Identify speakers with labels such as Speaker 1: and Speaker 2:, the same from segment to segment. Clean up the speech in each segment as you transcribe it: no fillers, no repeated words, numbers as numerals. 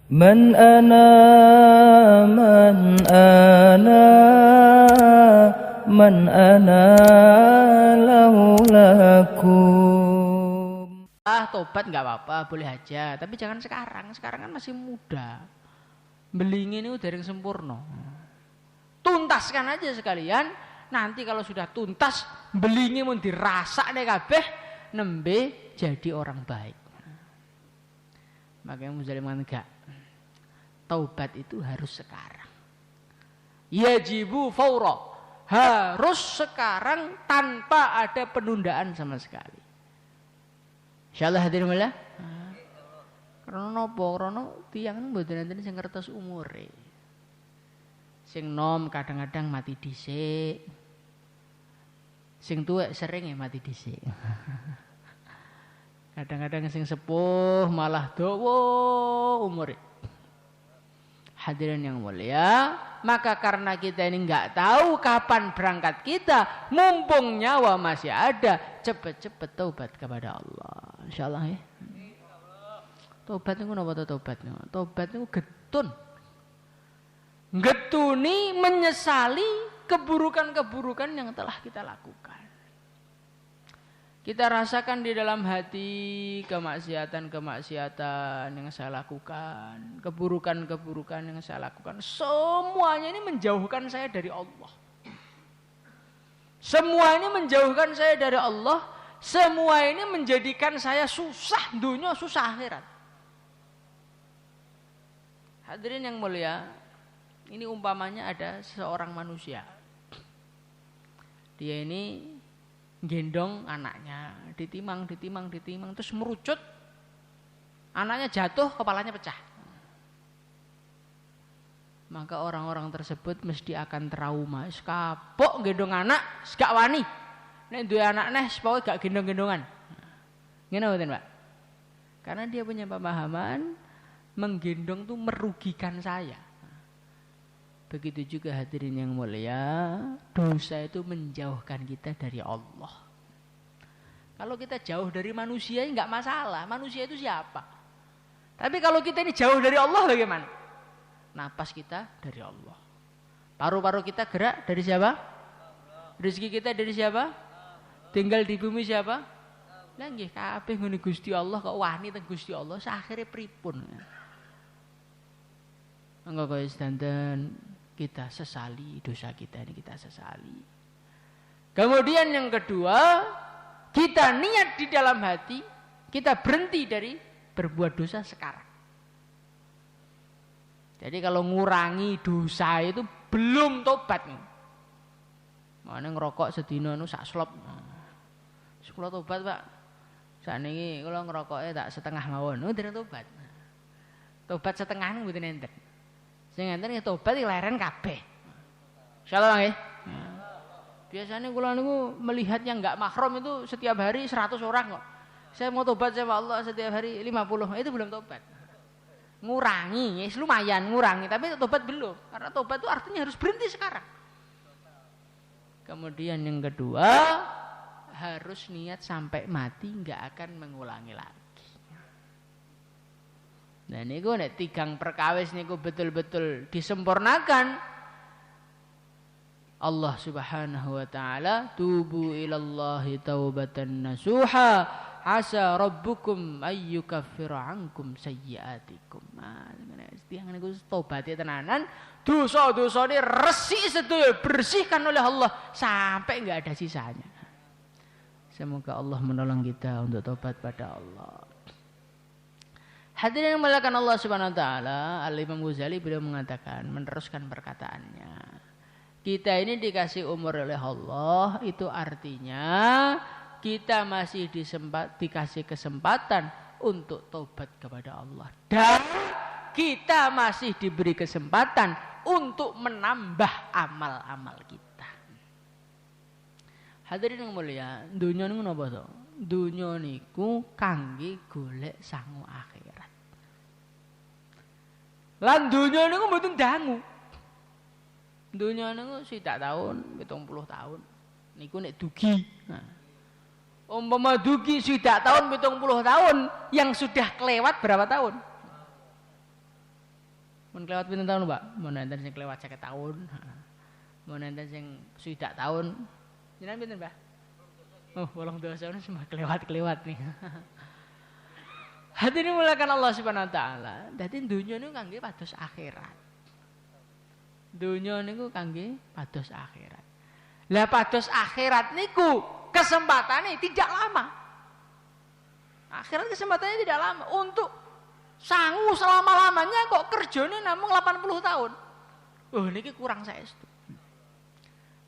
Speaker 1: Man ana man ana lahu lakum.
Speaker 2: Tobat nggak apa-apa, boleh aja, tapi jangan sekarang. Sekarang kan masih muda. Belingi ini udah yang sempurna. Tuntaskan aja sekalian. Nanti kalau sudah tuntas, belingi mun dirasa nih kabeh, nembe jadi orang baik. Makanya Muzalim enggak. Taubat itu harus sekarang. Yajibu faura. Harus sekarang tanpa ada penundaan sama sekali. Insyaallah hadirin mulya. Karena napa? Karena tiyang mboten enten sing ngertos umure. Sing nom kadang-kadang mati dhisik. Sing tuwek sering ya mati dhisik. Kadang-kadang sing sepuh malah dawa umure. Hadirin yang mulia, maka karena kita ini enggak tahu kapan berangkat kita, mumpung nyawa masih ada, cepet-cepet taubat kepada Allah. Insyaallah ya. Taubat niku napa taubat? Taubat niku getun. Getuni menyesali keburukan-keburukan yang telah kita lakukan. Kita rasakan di dalam hati kemaksiatan-kemaksiatan yang saya lakukan, keburukan-keburukan yang saya lakukan. Semuanya ini menjauhkan saya dari Allah. Semua ini menjauhkan saya dari Allah. Semua ini menjadikan saya susah dunia, susah akhirat. Hadirin yang mulia, ini umpamanya ada seorang manusia. Dia ini gendong anaknya, ditimang, terus merucut, anaknya jatuh, kepalanya pecah. Maka orang-orang tersebut mesti akan trauma. Kapok gendong anak, gak wani. Nek duwe anak neh, pokoke gak gendong-gendongan. Ngene mboten, Pak? Karena dia punya pemahaman menggendong tuh merugikan saya. Begitu juga hadirin yang mulia, dosa itu menjauhkan kita dari Allah. Kalau kita jauh dari manusia enggak masalah, manusia itu siapa? Tapi kalau kita ini jauh dari Allah bagaimana? Napas kita dari Allah. Paru-paru kita gerak dari siapa? Rezeki kita dari siapa? Tinggal di bumi siapa? Lah nggih kabeh ngene Gusti Allah kok wani teng Gusti Allah, sakhire pripun? Engko kaya sedanten kita sesali dosa kita ini, kita sesali. Kemudian yang kedua, kita niat di dalam hati, kita berhenti dari berbuat dosa sekarang. Jadi kalau ngurangi dosa itu belum tobat nih. Mana ngerokok sedina nu sak slop. Kula tobat, Pak. Sakniki kula ngerokoknya tak setengah mawon. Oh, dereng tobat. Tobat setengah niku mboten enten. Sing enten ya tobat iki leren kabeh. Insyaallah nggih. Biasanya kula niku melihat yang enggak mahram itu setiap hari 100 orang kok. Saya mau tobat sama Allah setiap hari 50. Itu belum tobat. Ngurangi, ya lumayan ngurangi, tapi tobat belum. Karena tobat itu artinya harus berhenti sekarang. Kemudian yang kedua, harus niat sampai mati enggak akan mengulangi lagi. Nah niku nek tigang perkawis niku betul-betul disempurnakan. Allah Subhanahu wa taala, tubu ilallahi taubatan nasuha, asa rabbukum ayyukaffira ankum sayyiatikum. Nah, tiang niku tobaté tenanan, dosa-dosane resik sedaya bersihkan oleh Allah sampai enggak ada sisanya. Semoga Allah menolong kita untuk tobat pada Allah. Hadirin yang dimuliakan Allah Subhanahu wa taala, Al-Imam Ghazali beliau mengatakan, meneruskan perkataannya. Kita ini dikasih umur oleh Allah, itu artinya kita masih dikasih kesempatan untuk tobat kepada Allah. Dan kita masih diberi kesempatan untuk menambah amal-amal kita. Hadirin yang mulia, dunia niku napa to? Dunia niku kangge golek sangu akhirat. Lan dunia niku mboten dangu. Dunia niku 6 tahun, 70 tahun. Niku nek dugi. Nah. Umpama dugi 6 tahun, 70 tahun, yang sudah kelewat berapa tahun? Mun kelewat pinten tahun, Pak? Mun enten sing kelewat 50 tahun. Mun enten sing 60 tahun. Jenengan pinten, Mbah? Oh, 8 dosa semua kelewat-kelewat nih. Hati ini mulakan Allah Subhanahu wa taala. Dadi dunya niku kangge pados akhirat. Dunya niku kangge pados akhirat. Lah pados akhirat niku kesempatannya tidak lama. Akhirat kesempatannya tidak lama. Untuk sangu selama-lamanya kok kerjane namung 80 tahun. Oh niki kurang saestu.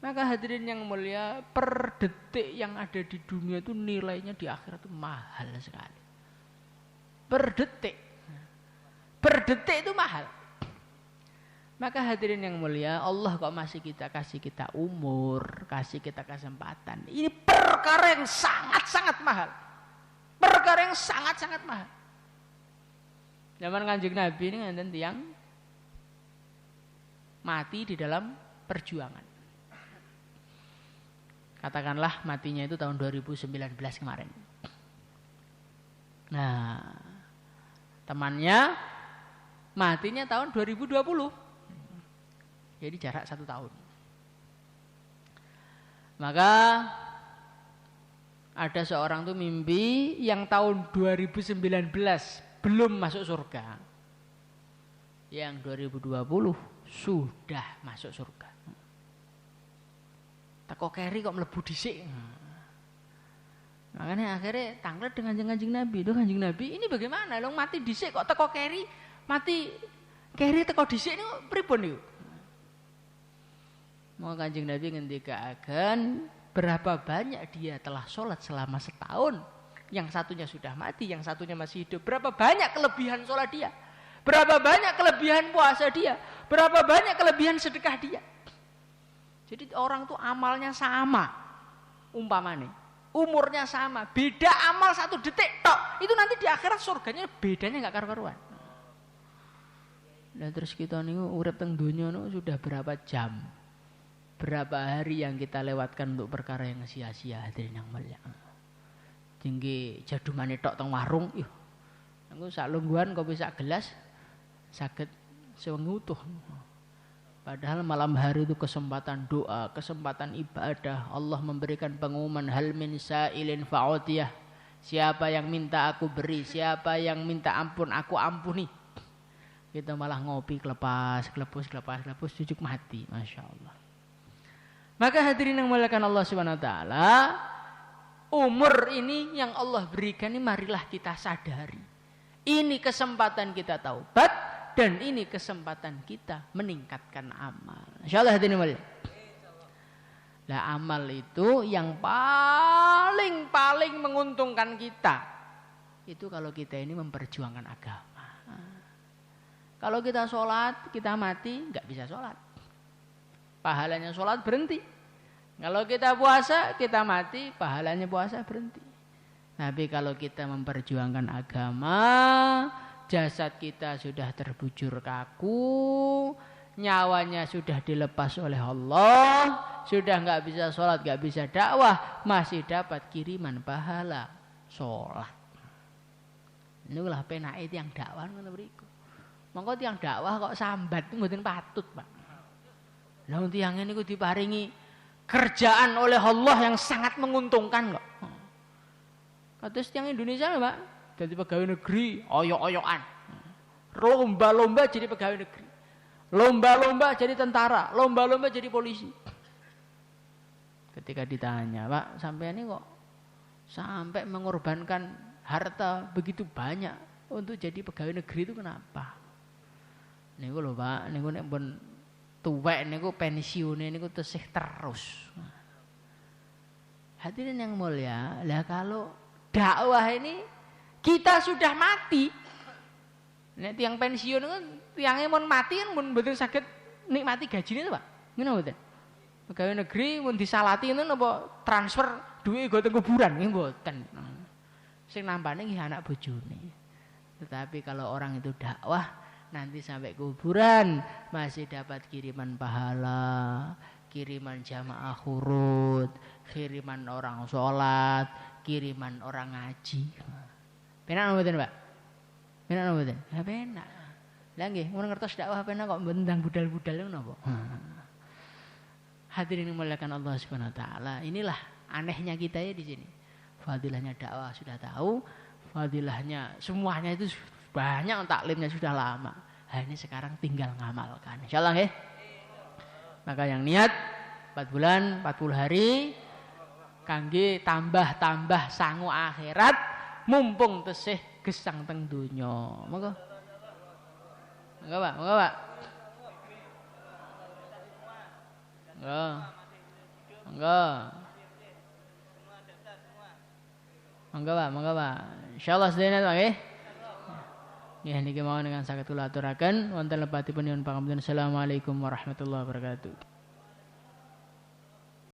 Speaker 2: Maka hadirin yang mulia, per detik yang ada di dunia itu nilainya di akhirat itu mahal sekali. Per detik. Per detik itu mahal. Maka hadirin yang mulia, Allah kok masih kasih kita umur, kasih kita kesempatan. Ini perkara yang sangat-sangat mahal. Perkara yang sangat-sangat mahal. Zaman Kanjeng Nabi ini enten tiyang mati di dalam perjuangan. Katakanlah matinya itu tahun 2019 kemarin. Nah, temannya matinya tahun 2020. Jadi jarak 1 tahun. Maka ada seorang tuh mimpi yang tahun 2019 belum masuk surga. Yang 2020 sudah masuk surga. Teko keri kok mlebu dhisik. Makanya akhirnya tanglet dengan Kanjeng Nabi. Duh Kanjeng Nabi, ini bagaimana? Long mati dhisik kok teko keri, mati keri teko dhisik niku pripun niku? Mau Kanjeng Nabi ngendikaken berapa banyak dia telah sholat selama setahun. Yang satunya sudah mati, yang satunya masih hidup. Berapa banyak kelebihan sholat dia? Berapa banyak kelebihan puasa dia? Berapa banyak kelebihan sedekah dia? Jadi orang tuh amalnya sama, umpamanya, umurnya sama, beda amal 1 detik tok. Itu nanti di akhirat surganya bedanya nggak karu-karuan. Dan terus kita nih urip teng dunia nih sudah berapa jam, berapa hari yang kita lewatkan untuk perkara yang sia-sia, hadirin yang mulia. Tinggi jadumane tok teng warung, yuk, aku sak lungguhan kopi sak gelas, saged sewengi utuh. Padahal malam hari itu kesempatan doa, kesempatan ibadah. Allah memberikan pengumuman hal min sa'ilin fa'utiyah. Siapa yang minta aku beri, siapa yang minta ampun aku ampuni. Kita malah ngopi kelepas, cucuk mati, Masya Allah. Maka hadirin yang muliakan Allah Subhanahu wa taala, umur ini yang Allah berikan ini marilah kita sadari. Ini kesempatan kita taubat. Dan ini kesempatan kita meningkatkan amal. Insyaallah hadirin mulia. Lah amal itu yang paling menguntungkan kita. Itu kalau kita ini memperjuangkan agama. Kalau kita sholat, kita mati, nggak bisa sholat. Pahalanya sholat berhenti. Kalau kita puasa, kita mati, pahalanya puasa berhenti. Tapi kalau kita memperjuangkan agama, jasad kita sudah terbujur kaku, nyawanya sudah dilepas oleh Allah, sudah nggak bisa sholat, nggak bisa dakwah, masih dapat kiriman pahala sholat. Inilah penake tiyang dakwah ngono mriku. Monggo tiyang dakwah kok sambat mboten patut, Pak. Lah tiyang niku diparingi kerjaan oleh Allah yang sangat menguntungkan kok. Kados tiyang Indonesia lho, Pak. Jadi pegawai negeri, oyok-oyokan. Lomba-lomba jadi pegawai negeri. Lomba-lomba jadi tentara. Lomba-lomba jadi polisi. Ketika ditanya, Pak, sampai ini kok sampai mengorbankan harta begitu banyak untuk jadi pegawai negeri itu kenapa? Niku lho, Pak, niku nek pun tuwek niku pensiune niku tesih terus. Hadirin yang mulia, lah kalau dakwah ini kita sudah mati. Nek tiang pensiun kan tiangnya mau mati kan mun mboten saged nikmati gajine to, Pak. Ngono mboten. Pegawai negeri mun disalati ngono napa transfer duit nggo teng kuburan nggih mboten. Sing nampane nggih anak bojone. Tetapi kalau orang itu dakwah nanti sampai kuburan masih dapat kiriman pahala, kiriman jamaah khurud, kiriman orang sholat, kiriman orang ngaji. Penak mboten, Pak? Penak mboten? Ya penak. Lah nggih, mun ngertos dakwah penak kok bentang budal-budal ngono napa? Hadirin yang dimuliakan Allah Subhanahu wa taala. Inilah anehnya kita ya di sini. Fadilahnya dakwah sudah tahu, fadilahnya semuanya itu banyak, taklimnya sudah lama. Ini sekarang tinggal ngamalkan. Insyaallah nggih. Maka yang niat 4 bulan, 40 hari kangge tambah-tambah sangu akhirat mumpung tesih gesang teng donya. Monggo. Monggo, Pak. Monggo, Pak. Monggo. Monggo. Monggo, Pak. Monggo, Pak. Insyaallah sedaya Pak nggih. Nggih niki mawon dengan saged kula aturaken wonten lebatipun nyuwun pangapunten. Assalamualaikum warahmatullahi wabarakatuh.